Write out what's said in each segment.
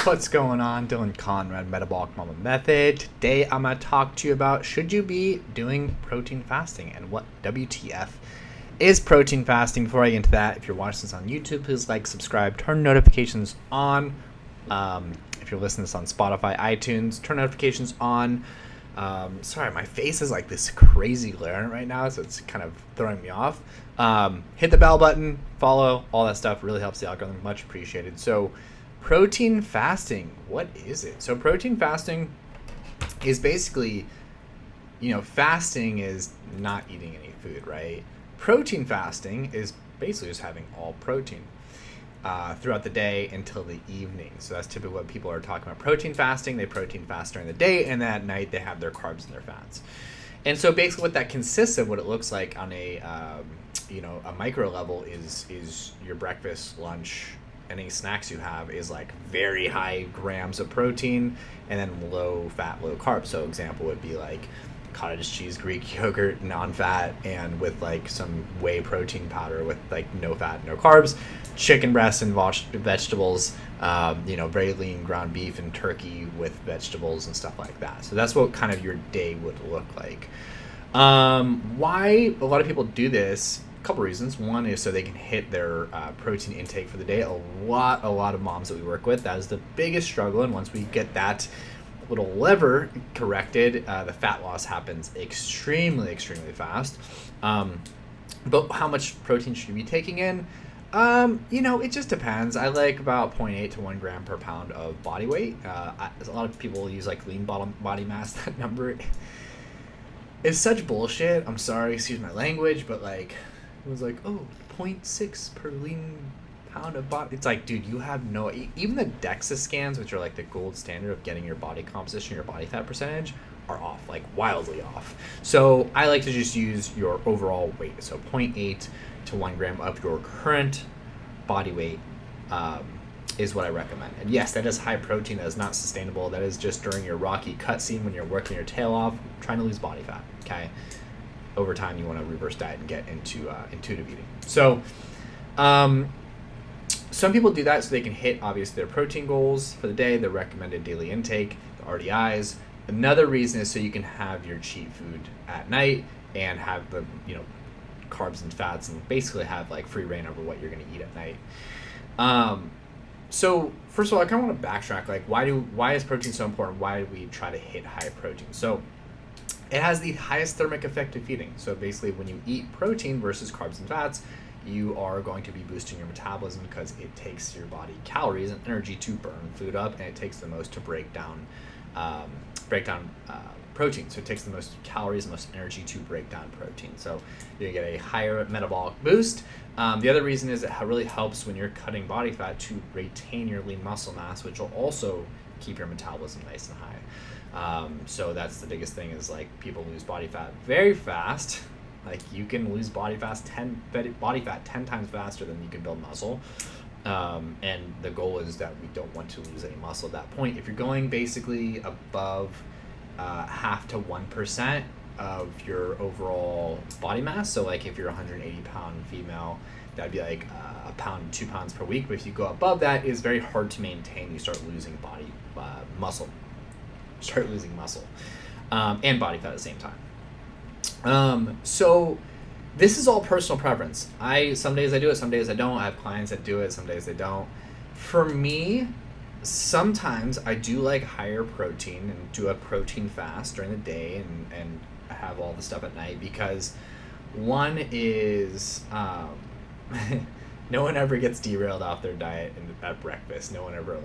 What's going on? Dylan Conrad, Metabolic Mama Method. Today I'm going to talk to you about should you be doing protein fasting and what WTF is protein fasting. Before I get into that, if you're watching this on YouTube, please like, subscribe, turn notifications on. If you're listening to this on Spotify, iTunes, turn notifications on. Sorry, my face is like this crazy glare right now, so it's kind of throwing me off. Hit the bell button, follow, all that stuff really helps the algorithm. Much appreciated. So protein fasting, what is it? So protein fasting is basically, fasting is not eating any food, right? Protein fasting is basically just having all protein throughout the day until the evening. So that's typically what people are talking about. Protein fasting, they protein fast during the day, and then at night they have their carbs and their fats. And so basically what that consists of, what it looks like on a micro level is your breakfast, lunch, any snacks you have is like very high grams of protein and then low fat, low carb. So example would be like cottage cheese, Greek yogurt, non-fat, and with like some whey protein powder with like no fat, no carbs, chicken breasts and vegetables, very lean ground beef and turkey with vegetables and stuff like that. So that's what kind of your day would look like. Why a lot of people do this? A couple reasons. One is so they can hit their protein intake for the day. A lot of moms that we work with, that is the biggest struggle. And once we get that little lever corrected, the fat loss happens extremely fast. But how much protein should you be taking in? It just depends. I like about 0.8 to 1 gram per pound of body weight. A lot of people use like lean body mass. That number is such bullshit. I'm sorry, excuse my language, but like it was like, 0.6 per lean pound of body. It's like, dude, you have no, even the DEXA scans, which are like the gold standard of getting your body composition, your body fat percentage, are off, like wildly off. So I like to just use your overall weight. So 0.8 to 1 gram of your current body weight is what I recommend. And yes, that is high protein. That is not sustainable. That is just during your rocky cut scene when you're working your tail off, trying to lose body fat, okay? Over time, you want to reverse diet and get into intuitive eating. So some people do that so they can hit, obviously, their protein goals for the day, their recommended daily intake, the RDIs. Another reason is so you can have your cheat food at night and have the, carbs and fats and basically have like free reign over what you're going to eat at night. So first of all, I kind of want to backtrack. Like, why is protein so important? Why do we try to hit high protein? So it has the highest thermic effect of feeding. So basically, when you eat protein versus carbs and fats, you are going to be boosting your metabolism because it takes your body calories and energy to burn food up, and it takes the most to break down protein. So it takes the most calories, most energy to break down protein. So you get a higher metabolic boost. The other reason is it really helps when you're cutting body fat to retain your lean muscle mass, which will also keep your metabolism nice and high. So that's the biggest thing, is like people lose body fat very fast. Like you can lose body fat 10 times faster than you can build muscle. And the goal is that we don't want to lose any muscle at that point. If you're going basically above half to 1% of your overall body mass, so like if you're a 180 pound female, that'd be like a pound, 2 pounds per week. But if you go above that, it's very hard to maintain. You start losing muscle. And body fat at the same time. So this is all personal preference. Some days I do it, some days I don't. I have clients that do it, some days they don't. For me, sometimes I do like higher protein and do a protein fast during the day and have all the stuff at night, because one is no one ever gets derailed off their diet at breakfast. No one ever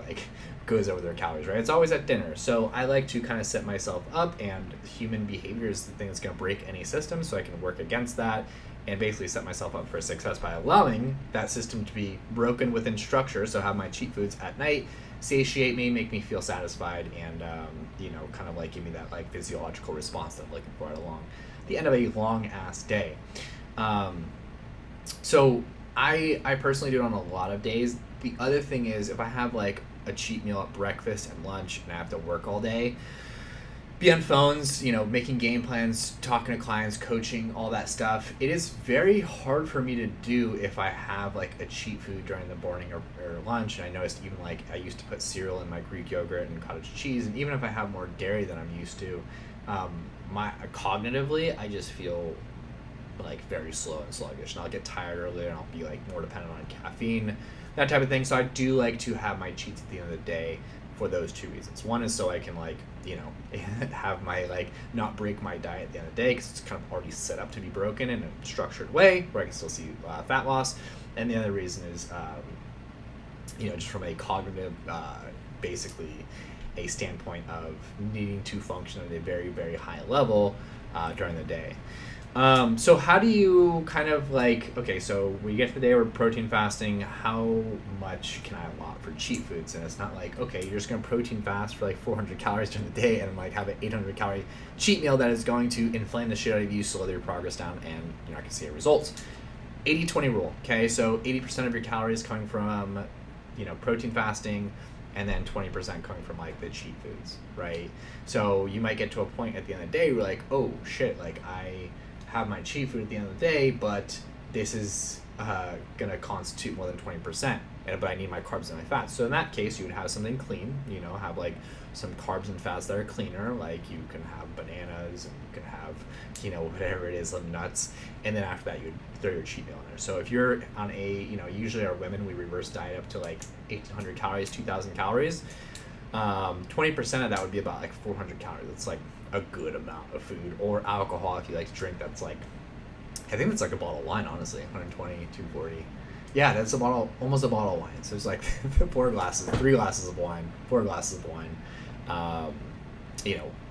goes over their calories, right? It's always at dinner. So I like to kind of set myself up, and human behavior is the thing that's going to break any system, so I can work against that and basically set myself up for success by allowing that system to be broken within structure. So have my cheat foods at night satiate me, make me feel satisfied, and kind of like give me that like physiological response that I'm looking for at the end of a long ass day. So I personally do it on a lot of days. The other thing is, if I have like a cheat meal at breakfast and lunch and I have to work all day, be on phones, making game plans, talking to clients, coaching, all that stuff. It is very hard for me to do if I have like a cheat food during the morning or lunch. And I noticed even like I used to put cereal in my Greek yogurt and cottage cheese, and even if I have more dairy than I'm used to, cognitively I just feel like very slow and sluggish, and I'll get tired earlier, and I'll be like more dependent on caffeine, that type of thing. So I do like to have my cheats at the end of the day for those two reasons. One is so I can have my not break my diet at the end of the day, because it's kind of already set up to be broken in a structured way where I can still see fat loss. And the other reason is just from a cognitive basically a standpoint of needing to function at a very, very high level during the day. So how do you kind of okay, so we get to the day we're protein fasting, how much can I allot for cheat foods? And it's not like, okay, you're just going to protein fast for 400 calories during the day and have an 800 calorie cheat meal that is going to inflame the shit out of you, slow your progress down, and you're not going to see results. 80-20 rule, okay? So 80% of your calories coming from, protein fasting, and then 20% coming from the cheat foods, right? So you might get to a point at the end of the day where oh shit, I have my cheat food at the end of the day, but this is gonna constitute more than 20%, but I need my carbs and my fats. So in that case, you would have something clean, have some carbs and fats that are cleaner, you can have bananas, and you can have whatever it is, some nuts, and then after that you would throw your cheat meal in there. So if you're on a usually our women, we reverse diet up to 1,800 calories, 2,000 calories. 20% of that would be about 400 calories. That's a good amount of food. Or alcohol, if you like to drink, that's I think that's a bottle of wine, honestly. 120, 240. Yeah, that's almost a bottle of wine. So it's 3 glasses of wine, 4 glasses of wine.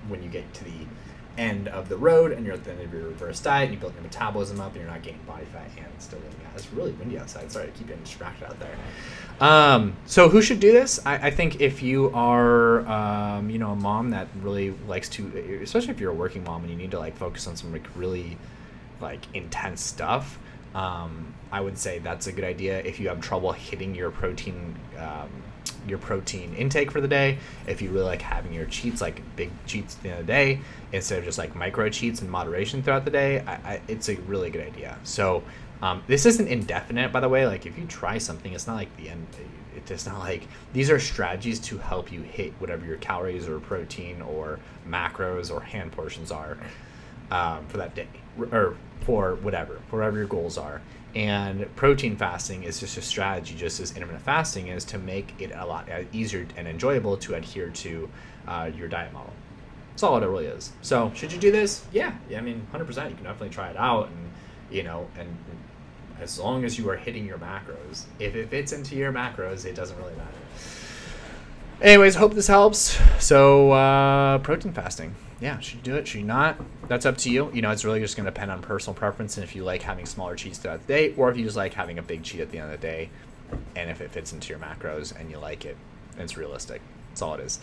When you get to the end of the road and you're at the end of your reverse diet and you build your metabolism up and you're not gaining body fat and still living out. It's really windy outside. Sorry to keep getting distracted out there. So who should do this? I think if you are, a mom that really likes to, especially if you're a working mom and you need to focus on some really intense stuff, I would say that's a good idea. If you have trouble hitting your protein intake for the day, if you really like having your cheats, big cheats at the end of the day, instead of just micro cheats in moderation throughout the day, it's a really good idea. So this isn't indefinite, by the way. If you try something, it's not the end. It's not these are strategies to help you hit whatever your calories or protein or macros or hand portions are for that day, or for whatever your goals are. And protein fasting is just a strategy, just as intermittent fasting is, to make it a lot easier and enjoyable to adhere to your diet model. That's all it really is. So should you do this? Yeah, I mean, 100%. You can definitely try it out, and and as long as you are hitting your macros. If it fits into your macros, it doesn't really matter. Anyways, hope this helps. So protein fasting. Yeah, should you do it? Should you not? That's up to you. It's really just going to depend on personal preference, and if you like having smaller cheats throughout the day, or if you just like having a big cheat at the end of the day, and if it fits into your macros and you like it, and it's realistic. That's all it is.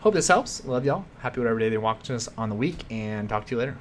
Hope this helps. Love y'all. Happy whatever day they watch us on the week, and talk to you later.